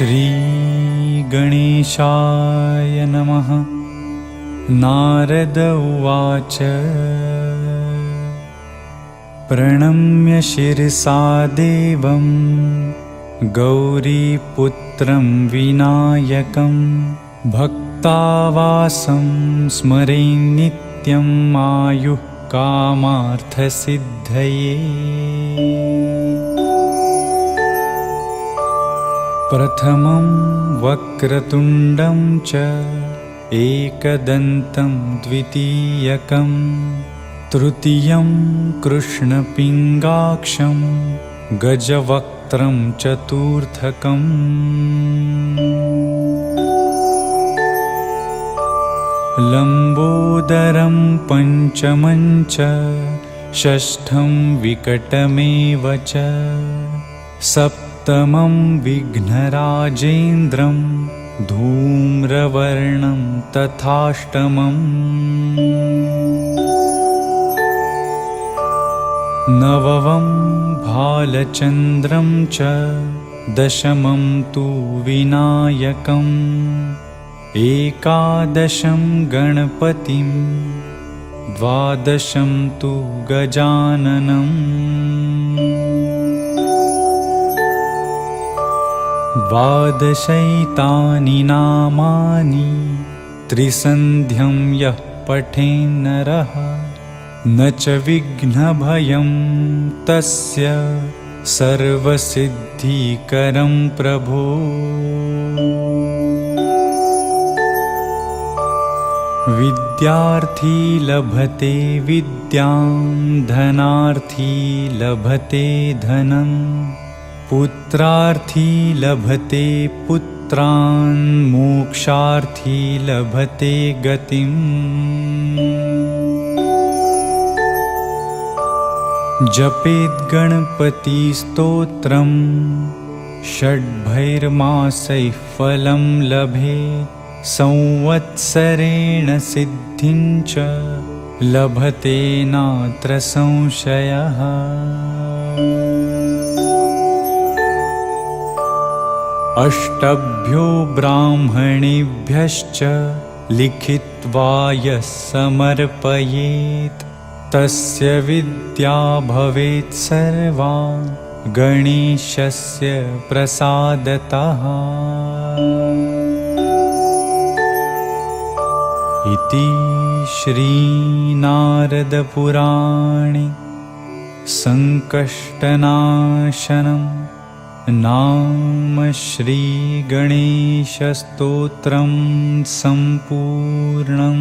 श्रीगणेशाय नमः। नारद उवाच प्रणम्य शिरसा देवं गौरीपुत्रं विनायकं भक्तावासं स्मरे नित्यं आयुः कामार्थसिद्धये। प्रथमं वक्रतुण्डं च एकदन्तं द्वितीयकं तृतीयं कृष्णपिङ्गाक्षं गजवक्त्रं चतुर्थकम्। लम्बोदरं पञ्चमं च षष्ठं विकटमेव च सप्तमं विघ्नराजेन्द्रं धूम्रवर्णं तथाष्टमम्। नवमं भालचन्द्रं च दशमं तु विनायकम् एकादशं गणपतिं द्वादशं तु गजाननम्। द्वादशैतानि नामानि त्रिसन्ध्यं यः पठेन्नरः न च विघ्नभयं तस्य सर्वसिद्धिकरं प्रभो। विद्यार्थी लभते विद्यां धनार्थी लभते धनं पुत्रार्थी लभते पुत्रान् मोक्षार्थी लभते गतिम्। जपेत् गणपतिस्तोत्रं षड्भैर्मासैः फलं लभेत् संवत्सरेण सिद्धिं च लभते नात्र संशयः। अष्टभ्यो ब्राह्मणेभ्यश्च लिखित्वा यः समर्पयेत् तस्य विद्या भवेत् सर्वा गणेशस्य प्रसादतः। इति श्रीनारदपुराणे संकष्टनाशनं नाम श्रीगणेशस्तोत्रं सम्पूर्णम्।